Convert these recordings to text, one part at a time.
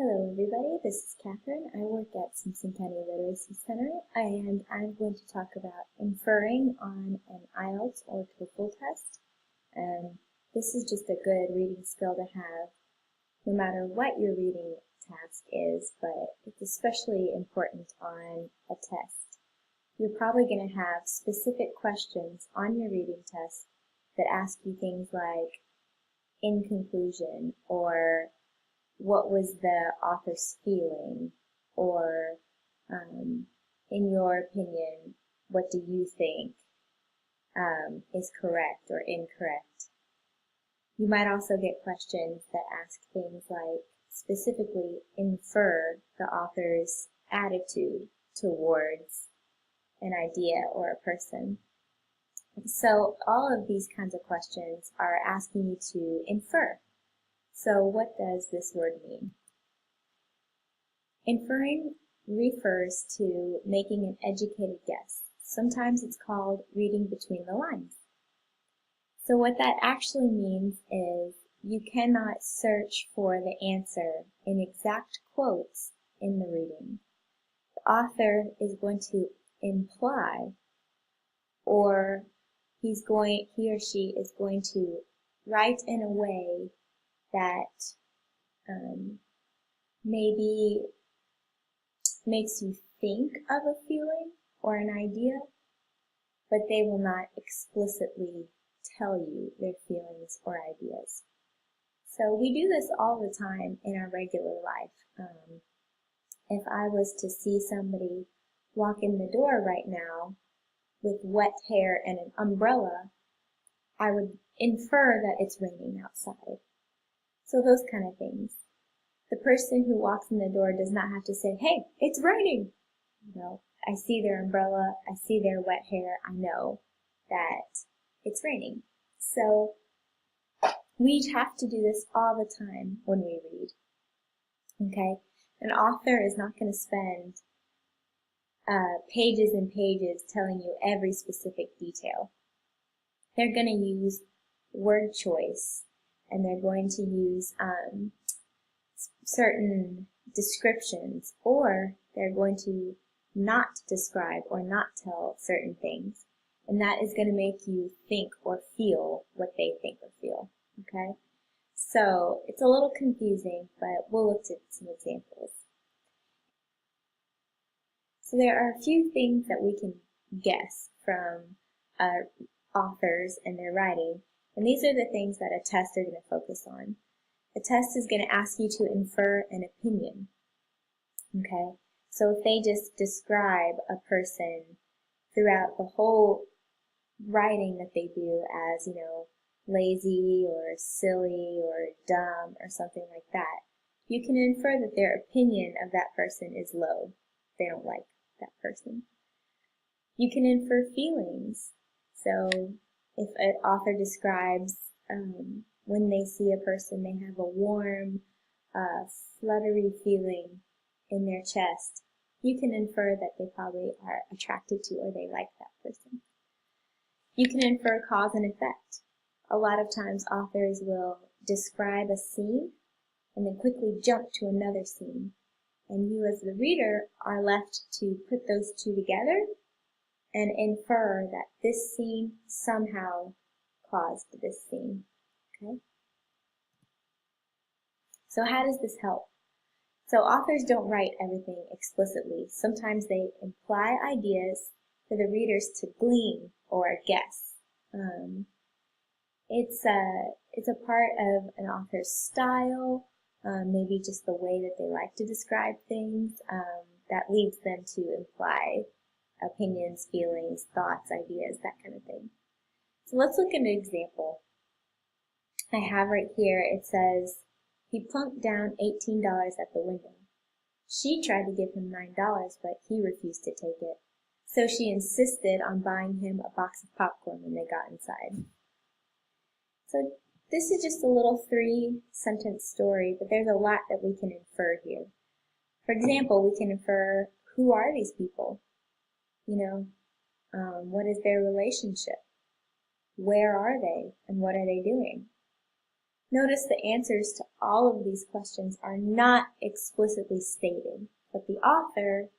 Hello everybody, this is Catherine. I work at Simpson County Literacy Center and I'm going to talk about inferring on an IELTS or TOEFL test. This is just a good reading skill to have no matter what your reading task is, but it's especially important on a test. You're probably going to have specific questions on your reading test that ask you things like, in conclusion, or what was the author's feeling, or in your opinion, what do you think is correct or incorrect. You might also get questions that ask things like, specifically infer the author's attitude towards an idea or a person. So all of these kinds of questions are asking you to infer. So what does this word mean? Inferring refers to making an educated guess. Sometimes it's called reading between the lines. So what that actually means is you cannot search for the answer in exact quotes in the reading. The author is going to imply, or he or she is going to write in a way that maybe makes you think of a feeling or an idea, but they will not explicitly tell you their feelings or ideas. So we do this all the time in our regular life. If I was to see somebody walk in the door right now with wet hair and an umbrella, I would infer that it's raining outside. So those kind of things. The person who walks in the door does not have to say, hey, it's raining. I see their umbrella, I see their wet hair, I know that it's raining. So we have to do this all the time when we read. Okay? An author is not going to spend pages and pages telling you every specific detail. They're going to use word choice, and they're going to use certain descriptions, or they're going to not describe or not tell certain things, and that is going to make you think or feel what they think or feel. Okay? So it's a little confusing, but we'll look at some examples. So there are a few things that we can guess from authors and their writing, and these are the things that a test is going to focus on. A test is going to ask you to infer an opinion. Okay? So if they just describe a person throughout the whole writing that they do as, lazy or silly or dumb or something like that, you can infer that their opinion of that person is low. They don't like that person. You can infer feelings. So if an author describes when they see a person, they have a warm, fluttery feeling in their chest, you can infer that they probably are attracted to or they like that person. You can infer cause and effect. A lot of times authors will describe a scene and then quickly jump to another scene. And you as the reader are left to put those two together and infer that this scene somehow caused this scene. Okay? So how does this help? So authors don't write everything explicitly. Sometimes they imply ideas for the readers to glean or guess. It's a part of an author's style, maybe just the way that they like to describe things, that leads them to imply opinions, feelings, thoughts, ideas, that kind of thing. So let's look at an example. I have right here, it says, he plunked down $18 at the window. She tried to give him $9, but he refused to take it. So she insisted on buying him a box of popcorn when they got inside. So this is just a little 3-sentence story, but there's a lot that we can infer here. For example, we can infer, who are these people? What is their relationship? Where are they, and what are they doing? Notice the answers to all of these questions are not explicitly stated, but the author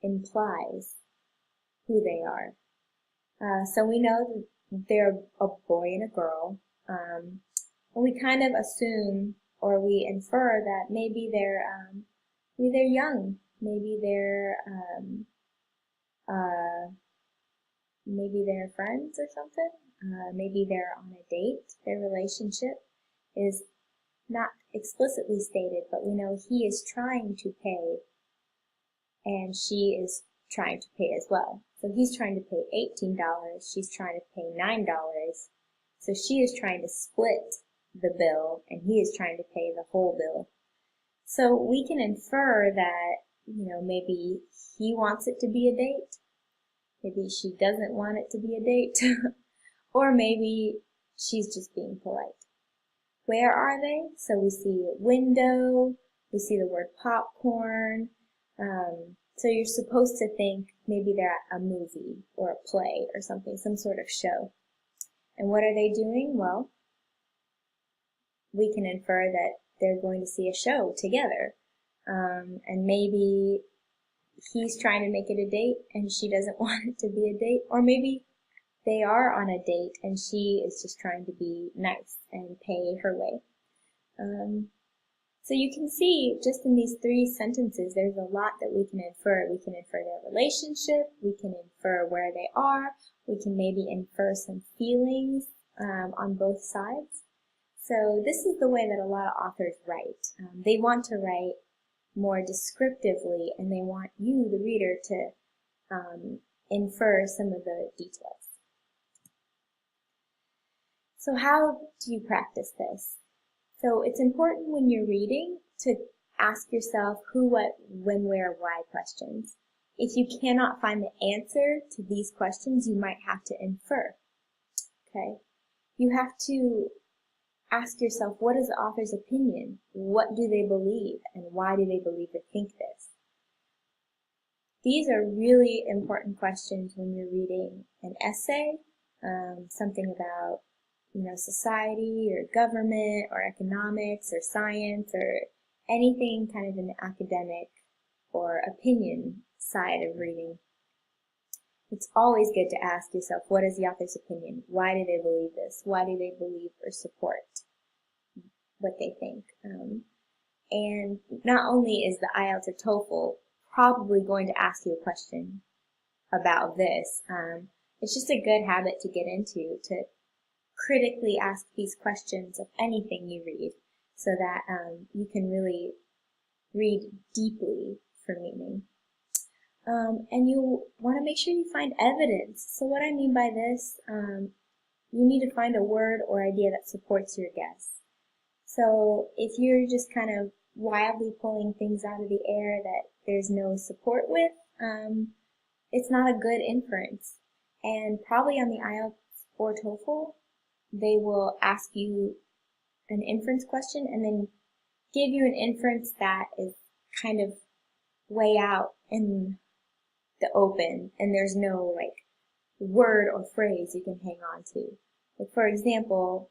implies who they are. So we know that they're a boy and a girl, and we kind of assume or we infer that maybe they're young, maybe they're friends or something. Maybe they're on a date. Their relationship is not explicitly stated, but we know he is trying to pay and she is trying to pay as well. So he's trying to pay $18, she's trying to pay $9. So she is trying to split the bill and he is trying to pay the whole bill. So we can infer that, maybe he wants it to be a date. Maybe she doesn't want it to be a date. Or maybe she's just being polite. Where are they? So we see a window, we see the word popcorn. So you're supposed to think maybe they're at a movie or a play or something, some sort of show. And what are they doing? Well, we can infer that they're going to see a show together. And maybe he's trying to make it a date and she doesn't want it to be a date. Or maybe they are on a date and she is just trying to be nice and pay her way. So you can see just in these 3 sentences, there's a lot that we can infer. We can infer their relationship, we can infer where they are, we can maybe infer some feelings on both sides. So this is the way that a lot of authors write. They want to write more descriptively and they want you, the reader, to infer some of the details. So how do you practice this? So it's important when you're reading to ask yourself who, what, when, where, why questions. If you cannot find the answer to these questions, you might have to infer. Okay? You have to ask yourself, what is the author's opinion? What do they believe? And why do they believe or think this? These are really important questions when you're reading an essay, something about society or government or economics or science or anything kind of in the academic or opinion side of reading. It's always good to ask yourself, what is the author's opinion? Why do they believe this? Why do they believe or support what they think? And not only is the IELTS or TOEFL probably going to ask you a question about this, it's just a good habit to get into, to critically ask these questions of anything you read so that you can really read deeply for meaning. And you want to make sure you find evidence. So what I mean by this, you need to find a word or idea that supports your guess. So if you're just kind of wildly pulling things out of the air that there's no support with, it's not a good inference. And probably on the IELTS or TOEFL, they will ask you an inference question and then give you an inference that is kind of way out in the open and there's no word or phrase you can hang on to. Like for example,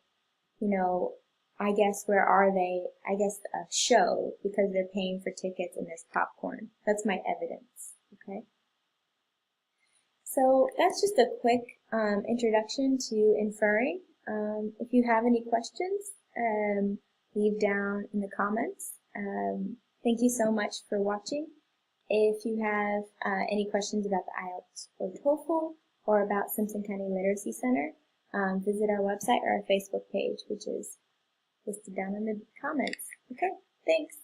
I guess where are they? I guess a show because they're paying for tickets and there's popcorn. That's my evidence, okay? So that's just a quick introduction to inferring. If you have any questions, leave down in the comments. Thank you so much for watching. If you have any questions about the IELTS or TOEFL or about Simpson County Literacy Center, visit our website or our Facebook page, which is listed down in the comments. Okay, thanks.